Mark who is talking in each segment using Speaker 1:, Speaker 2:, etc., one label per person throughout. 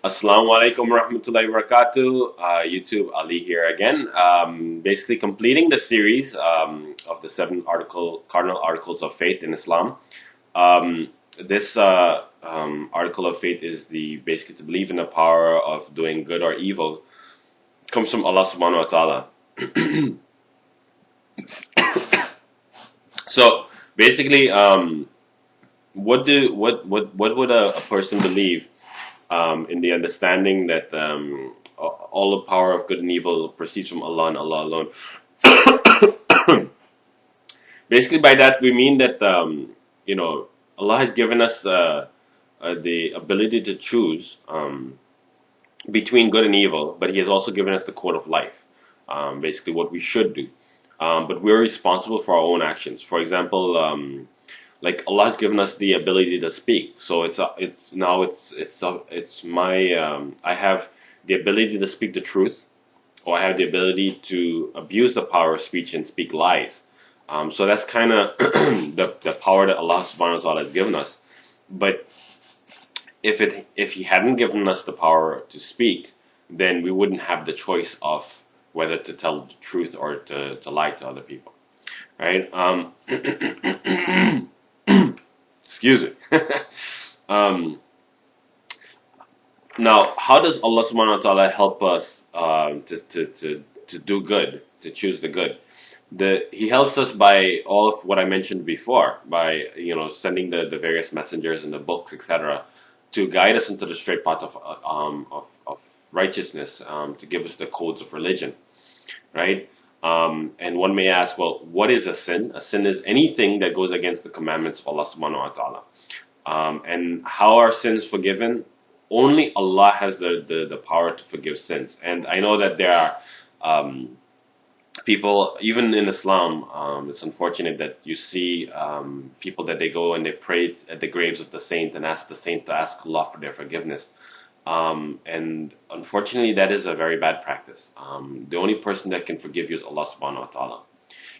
Speaker 1: Assalamu alaikum warahmatullahi wabarakatuh. YouTube Ali here again. Basically completing the series of the seven cardinal articles of faith in Islam. This article of faith is the basically to believe in the power of doing good or evil. Comes from Allah subhanahu wa ta'ala. So basically, what would a person believe in the understanding that all the power of good and evil proceeds from Allah and Allah alone? Basically, by that we mean that Allah has given us the ability to choose between good and evil, but He has also given us the code of life, basically what we should do. But we're responsible for our own actions. For example, like Allah has given us the ability to speak, so it's my I have the ability to speak the truth, or I have the ability to abuse the power of speech and speak lies. So that's kind of the power that Allah subhanahu wa ta'ala has given us. But if He hadn't given us the power to speak, then we wouldn't have the choice of whether to tell the truth or to lie to other people, right? Excuse me. um, Now, how does Allah subhanahu wa ta'ala help us to do good, to choose the good? He helps us by all of what I mentioned before, by sending the various messengers and the books, etc., to guide us into the straight path of righteousness, to give us the codes of religion, right? And one may ask, well, what is a sin? A sin is anything that goes against the commandments of Allah subhanahu wa ta'ala. And how are sins forgiven? Only Allah has the power to forgive sins. And I know that there are people, even in Islam, it's unfortunate that you see people that they go and they pray at the graves of the saint and ask the saint to ask Allah for their forgiveness. And unfortunately, that is a very bad practice. The only person that can forgive you is Allah subhanahu wa ta'ala.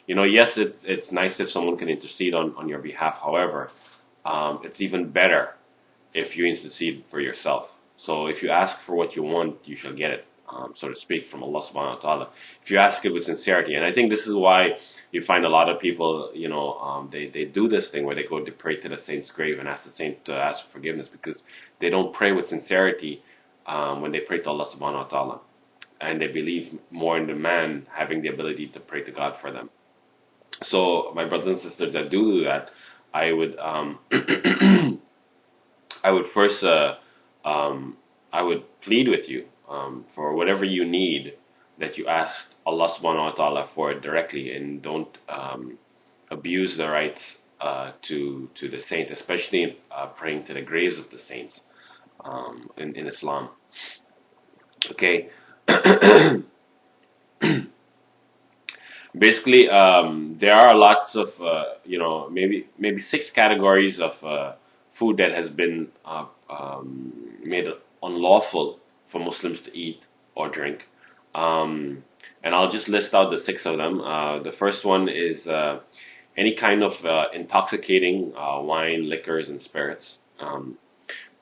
Speaker 1: Yes, it's nice if someone can intercede on your behalf. However, it's even better if you intercede for yourself. So if you ask for what you want, you shall get it, so to speak, from Allah subhanahu wa ta'ala. If you ask it with sincerity. And I think this is why you find a lot of people, they do this thing where they go to pray to the saint's grave and ask the saint to ask for forgiveness, because they don't pray with sincerity when they pray to Allah subhanahu wa ta'ala. And they believe more in the man having the ability to pray to God for them. So my brothers and sisters that do that, I would I would first I would plead with you for whatever you need, that you ask Allah subhanahu wa ta'ala for it directly, and don't abuse the rights to the saint, especially praying to the graves of the saints in Islam. Okay. Basically, there are lots of maybe six categories of food that has been made unlawful for Muslims to eat or drink. And I'll just list out the six of them. The first one is any kind of intoxicating wine, liquors, and spirits.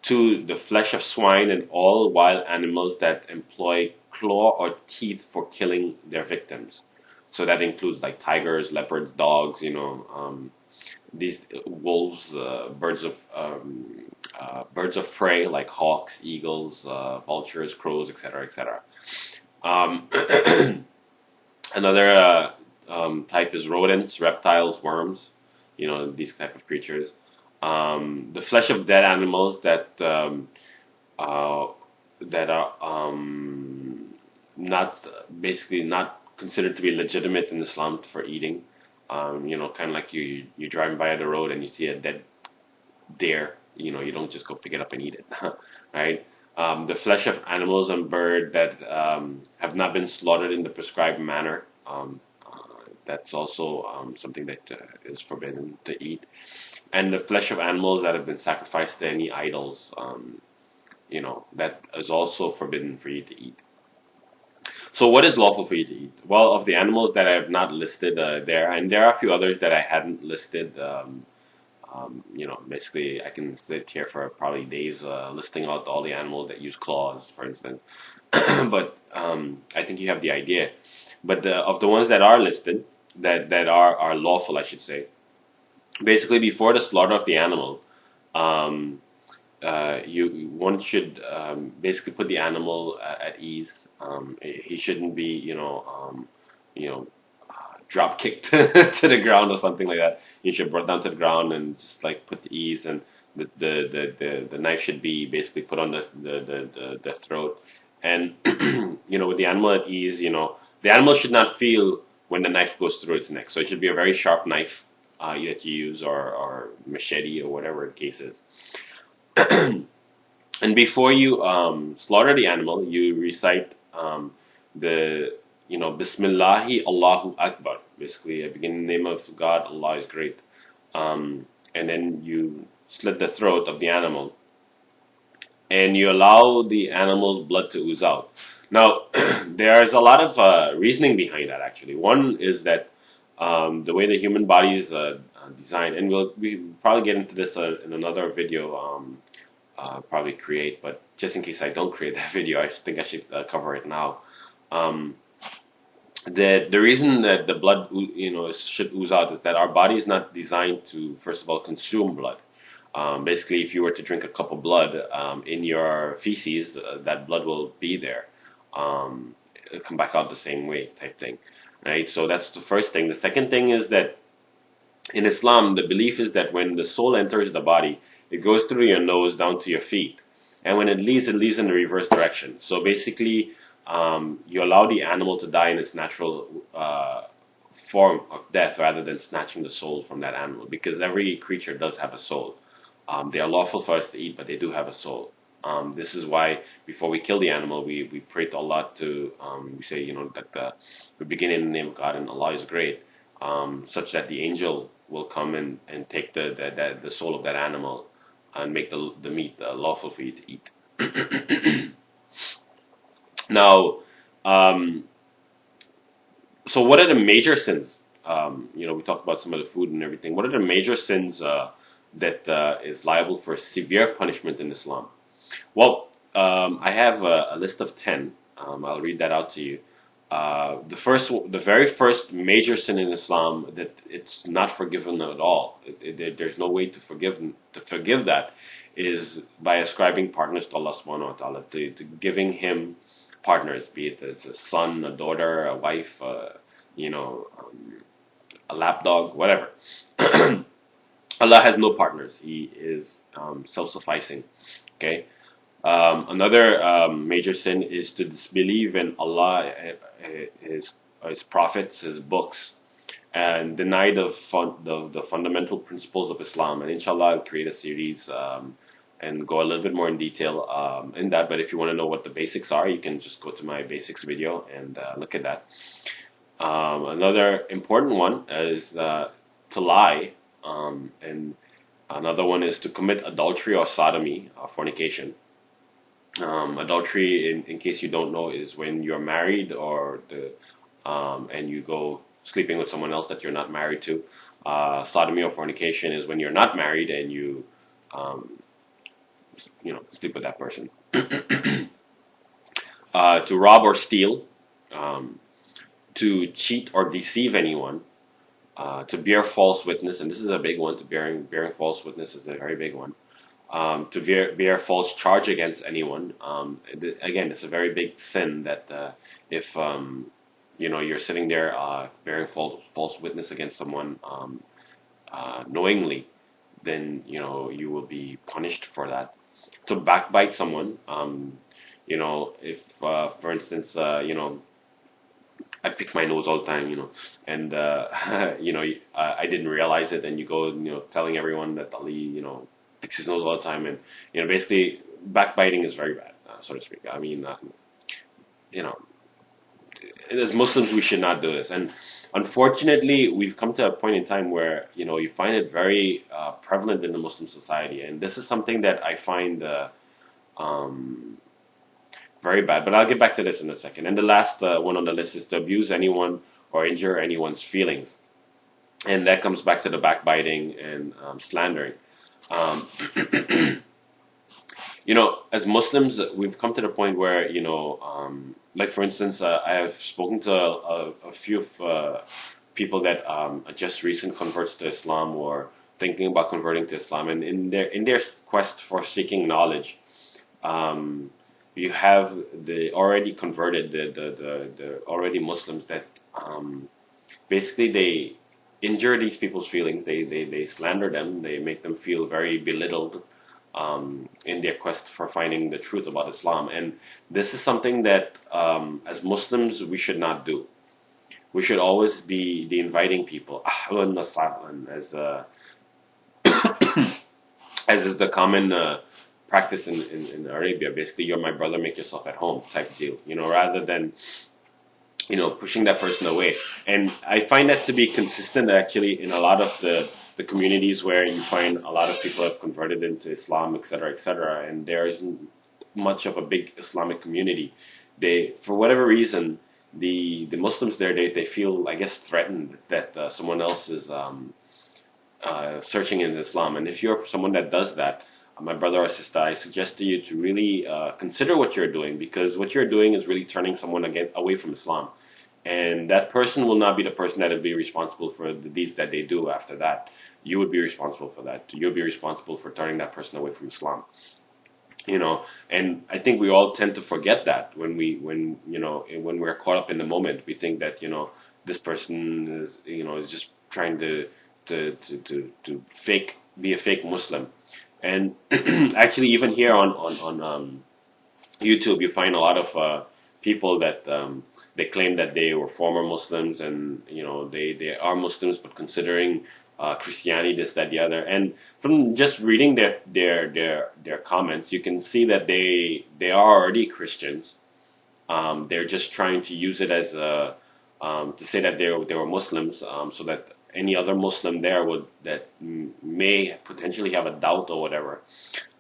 Speaker 1: Two, the flesh of swine and all wild animals that employ claw or teeth for killing their victims. So that includes like tigers, leopards, dogs, these wolves, birds of prey like hawks, eagles, vultures, crows, etc., etc. Another type is rodents, reptiles, worms, these type of creatures. The flesh of dead animals that are not basically not considered to be legitimate in Islam for eating. Kind of like you're driving by the road and you see a dead deer. You don't just go pick it up and eat it, right? The flesh of animals and bird that have not been slaughtered in the prescribed manner. That's also something that is forbidden to eat. And the flesh of animals that have been sacrificed to any idols, that is also forbidden for you to eat. So what is lawful for you to eat? Well, of the animals that I have not listed there, and there are a few others that I hadn't listed Basically, I can sit here for probably days listing out all the animals that use claws, for instance. But I think you have the idea. But of the ones that are listed, that are lawful, I should say, basically before the slaughter of the animal, um, you one should basically put the animal at ease. He shouldn't be, you know, drop kicked to the ground or something like that. You should brought down to the ground and just like put the ease, and the knife should be basically put on the throat, and with the animal at ease, the animal should not feel when the knife goes through its neck. So it should be a very sharp knife that you use, or machete, or whatever the case is. And before you slaughter the animal, you recite the Bismillahi Allahu Akbar. Basically, I begin in the name of God, Allah is great. And then you slit the throat of the animal, and you allow the animal's blood to ooze out. Now, there's a lot of reasoning behind that, actually. One is that the way the human body is designed, and we probably get into this in another video, probably create, but just in case I don't create that video, I think I should cover it now. Um, the reason that the blood should ooze out is that our body is not designed to, first of all, consume blood. Basically, if you were to drink a cup of blood in your feces, that blood will be there. It'll come back out the same way, type thing, right? So that's the first thing. The second thing is that in Islam, the belief is that when the soul enters the body, it goes through your nose down to your feet, and when it leaves in the reverse direction. So basically, you allow the animal to die in its natural form of death, rather than snatching the soul from that animal, because every creature does have a soul. They are lawful for us to eat, but they do have a soul. This is why before we kill the animal, we pray to Allah to, we say, that we begin in the name of God, and Allah is great, such that the angel will come and take the soul of that animal and make the meat lawful for you to eat. Now, so what are the major sins? We talked about some of the food and everything. What are the major sins that is liable for severe punishment in Islam? Well, I have a list of 10. I'll read that out to you. The very first major sin in Islam that it's not forgiven at all. There's no way to forgive that, is by ascribing partners to Allah Subhanahu wa Taala, to giving Him partners, be it as a son, a daughter, a wife, a lapdog, whatever. Allah has no partners. He is self-sufficing. Okay. Another major sin is to disbelieve in Allah, His prophets, His books, and deny the fundamental principles of Islam. And inshallah, I'll create a series and go a little bit more in detail in that. But if you want to know what the basics are, you can just go to my basics video and look at that. Another important one is to lie, and another one is to commit adultery or sodomy, fornication. Adultery, in case you don't know, is when you're married and you go sleeping with someone else that you're not married to. Sodomy or fornication is when you're not married and you sleep with that person. To rob or steal, to cheat or deceive anyone, to bear false witness, and this is a big one. To bearing false witness is a very big one. To bear false charge against anyone. Again, it's a very big sin that if you're sitting there bearing false witness against someone knowingly, then you will be punished for that. To backbite someone, if for instance, I pick my nose all the time, and I didn't realize it, and you go, telling everyone that Ali, picks his nose all the time, and basically backbiting is very bad, so to speak. I mean, as Muslims, we should not do this, and unfortunately, we've come to a point in time where you find it very prevalent in the Muslim society, and this is something that I find very bad. But I'll get back to this in a second. And the last one on the list is to abuse anyone or injure anyone's feelings. and that comes back to the backbiting and slandering. Um, as Muslims, we've come to the point where, like for instance, I have spoken to a few of, people that are just recent converts to Islam or thinking about converting to Islam, and in their quest for seeking knowledge, um, you have the already converted, the already Muslims that basically they injure these people's feelings. They slander them. They make them feel very belittled in their quest for finding the truth about Islam. And this is something that, as Muslims, we should not do. We should always be the inviting people, ahlan wa sahlan, as is the common practice in Arabia. Basically, you're my brother, make yourself at home type deal. Rather than pushing that person away. And I find that to be consistent actually in a lot of the communities where you find a lot of people have converted into Islam, et cetera, et cetera, and there isn't much of a big Islamic community. They, for whatever reason, the Muslims there, they feel, I guess, threatened that someone else is searching in Islam. And if you're someone that does that, my brother or sister, I suggest to you to really consider what you're doing, because what you're doing is really turning someone again away from Islam, and that person will not be the person that will be responsible for the deeds that they do after that. You would be responsible for that. You'll be responsible for turning that person away from Islam. And I think we all tend to forget that when we're caught up in the moment. We think that this person is just trying to fake be a fake Muslim. And actually, even here on YouTube, you find a lot of people that they claim that they were former Muslims, and they are Muslims, but considering Christianity, this, that, the other. And from just reading their comments, you can see that they are already Christians. They're just trying to use it as to say that they were Muslims, so that any other Muslim there may potentially have a doubt or whatever,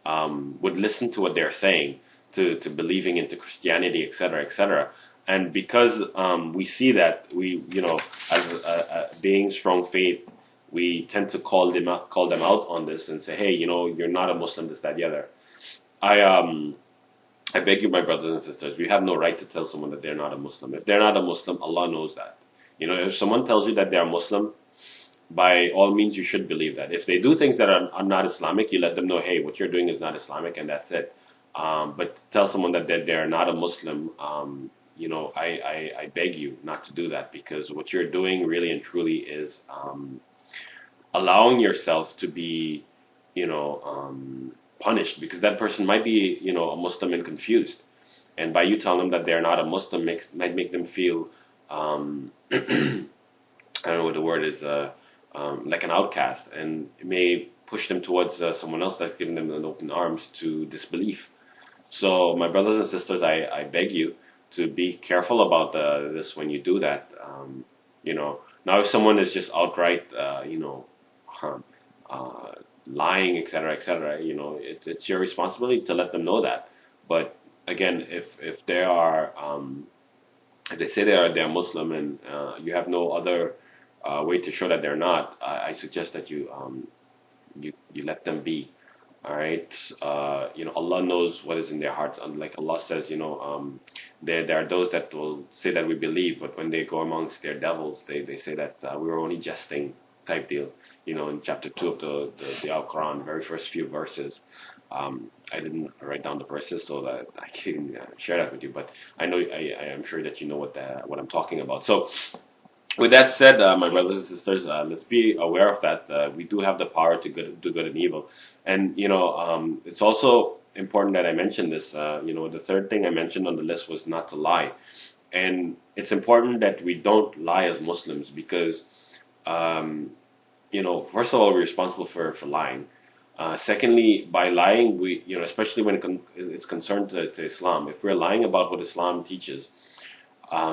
Speaker 1: would listen to what they're saying, to believing into Christianity, etc., etc. And because we see that, we as being strong faith, we tend to call them out on this and say, hey, you're not a Muslim, this, that, the other. I beg you, my brothers and sisters, we have no right to tell someone that they're not a Muslim. If they're not a Muslim, Allah knows that. If someone tells you that they're Muslim, by all means, you should believe that. If they do things that are not Islamic, you let them know, hey, what you're doing is not Islamic, and that's it. But tell someone that they're not a Muslim, I beg you not to do that, because what you're doing really and truly is allowing yourself to be, punished, because that person might be, a Muslim and confused. And by you telling them that they're not a Muslim might make them feel, I don't know what the word is, like an outcast, and it may push them towards someone else that's giving them an open arms to disbelief. So, my brothers and sisters, I beg you to be careful about this when you do that. Now if someone is just outright, lying, etc., etc., it's your responsibility to let them know that. But again, if they are, if they say they're Muslim, and you have no other way to show that they're not, I suggest that you let them be. All right. Allah knows what is in their hearts. And like Allah says, there are those that will say that we believe, but when they go amongst their devils, they say that we were only jesting type deal. In chapter 2 of the Al Quran, very first few verses. I didn't write down the verses so that I can share that with you, but I know I am sure that you know what I'm talking about. So, with that said, my brothers and sisters, let's be aware of that. We do have the power to do good and evil, and it's also important that I mention this. The third thing I mentioned on the list was not to lie, and it's important that we don't lie as Muslims, because, first of all, we're responsible for lying. Secondly, by lying, we, especially when it's concerned to Islam, if we're lying about what Islam teaches,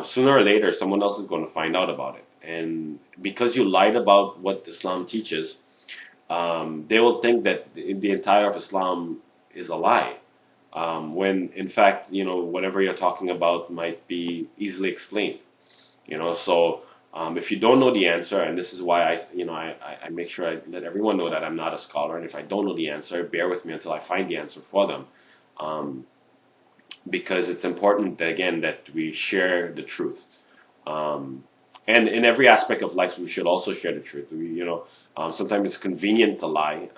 Speaker 1: sooner or later, someone else is going to find out about it. And because you lied about what Islam teaches, they will think that the entire of Islam is a lie. When in fact, whatever you're talking about might be easily explained. So If you don't know the answer, and this is why I make sure I let everyone know that I'm not a scholar, and if I don't know the answer, bear with me until I find the answer for them, um, because it's important again that we share the truth. Um, and in every aspect of life, we should also share the truth. Sometimes it's convenient to lie,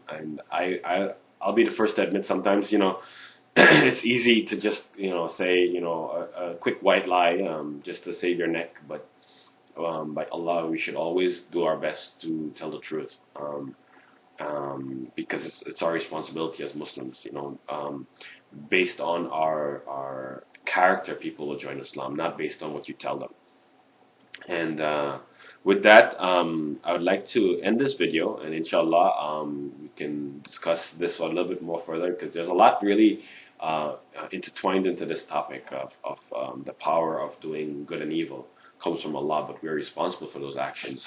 Speaker 1: and I'll be the first to admit sometimes, it's easy to just, say, a quick white lie, just to save your neck. But by Allah, we should always do our best to tell the truth, because it's our responsibility as Muslims. Based on our character, people will join Islam, not based on what you tell them. And with that, I would like to end this video, and inshallah, we can discuss this one a little bit more further, because there's a lot really intertwined into this topic of the power of doing good and evil comes from Allah, but we're responsible for those actions.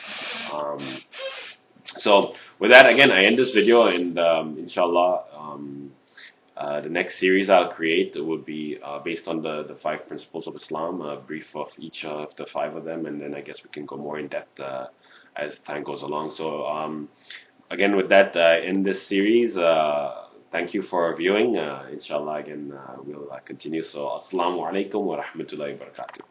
Speaker 1: So with that, again, I end this video, and inshallah, the next series I'll create would be based on the five principles of Islam, a brief of each of the five of them, and then I guess we can go more in depth as time goes along. So again, with that, in this series, thank you for viewing. Inshallah, again, we'll continue. So, Assalamu alaikum wa rahmatullahi wa barakatuh.